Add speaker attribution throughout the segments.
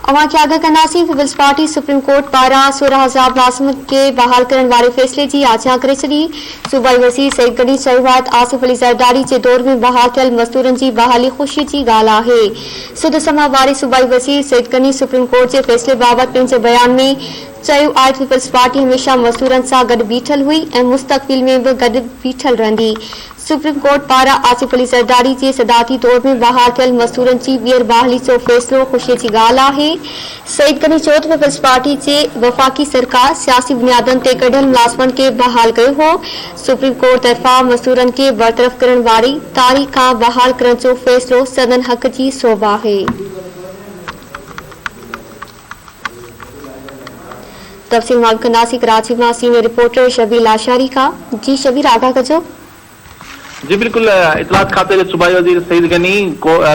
Speaker 1: अवां खे आगाह कंदासीं। पीपल्स पार्टी सुप्रीम कोर्ट पारां 16,000 मुलाज़िमनि खे बहाल करण वारे फ़ैसिले जी आजियां करे छॾी। सूबाई वज़ीर सईद गनी चयो आहे त आसिफ अली ज़रदारी जे दौर में बहाल थियल मज़दूरनि जी बहाली ख़ुशी जी ॻाल्हि आहे। सुध समा वारे सूबाई वज़ीर सईद गनी सुप्रीम कोर्ट जे फ़ैसिले बाबति पंहिंजे बयान में चयो आहे त पीपल्स पार्टी हमेशह मज़दूरनि सां गॾु बीठल हुई ऐं मुस्तक़बिल में बि गॾु बीठल रहंदी। सुप्रीम कोर्ट पारां आसिफ अली ज़रदारी जे सदाती तौर में बहाल थियल मज़दूरनि जी ॿीहर बहाली जो फ़ैसिलो ख़ुशीअ जी ॻाल्हि आहे। सईद गनी चयो त पीपल्स पार्टी जे वफ़ाक़ी सरकार सियासी बुनियादनि ते कढियल मुलाज़िमनि खे बहाल कयो हो। सुप्रीम कोर्ट तरफ़ां मज़दूरनि खे बरतरफ़ करण वारी तारीख़ खां बहाल करण जो फ़ैसिलो सदन हक़ जी सोभ आहे। तफ़सील मालूम कंदासीं कराची मां सीनियर रिपोर्टर शबीर लाशारी खां। जी शबीर, आगाह कजो।
Speaker 2: जी बिल्कुल, इतलात खाते जे सूबाई वज़ीर सईद गनी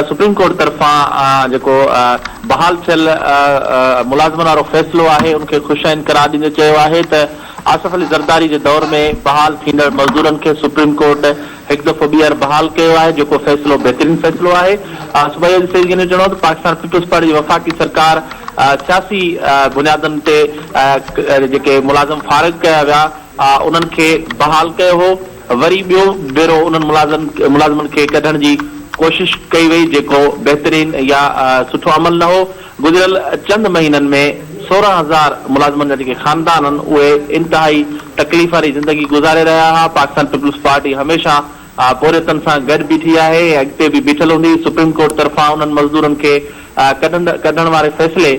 Speaker 2: सुप्रीम कोर्ट तरफ़ां जेको बहाल थियल मुलाज़िमनि वारो फ़ैसिलो आहे उनखे ख़ुशाइन करार ॾींदे चयो आहे त आसिफ अली ज़रदारी जे दौर में बहाल थींदड़ मज़दूरनि खे सुप्रीम कोर्ट हिकु दफ़ो ॿीहर बहाल कयो आहे, जेको फ़ैसिलो बहितरीन फ़ैसिलो आहे। सूबाई वज़ीर सईद गनी चयो त पाकिस्तान पीपल्स पार्टी जी वफ़ाक़ी सरकार सियासी बुनियादनि ते जेके मुलाज़िम फारिग कया विया उन्हनि खे बहाल कयो हो। वरी ॿियो भेरो उन्हनि मुलाज़िमनि खे कढण जी कोशिश कई वई, जेको बहितरीन या सुठो अमल न हो। गुज़िरियल चंद महीननि में 16,000 मुलाज़िमनि जा जेके ख़ानदान आहिनि उहे इंतिहाई तकलीफ़ वारी ज़िंदगी गुज़ारे रहिया हुआ। पाकिस्तान पीपल्स पार्टी हमेशह पोरियतनि सां गॾु बीठी आहे, अॻिते बि बीठल हूंदी। सुप्रीम कोर्ट तरफ़ां उन्हनि मज़दूरनि खे कढण वारे फ़ैसिले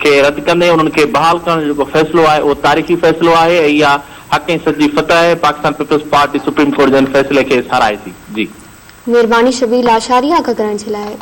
Speaker 2: खे रद्द कंदे उन्हनि खे बहाल करण जो जेको फ़ैसिलो आहे उहो तारीख़ी फ़ैसिलो आहे ऐं इहा हक़ ऐं सच जी फतह आहे। Pakistan Peoples Party Supreme Court जे फ़ैसिले खे साराहे थी। जी
Speaker 1: महिरबानी शबीर लाशारी आगाह करण जे लाइ।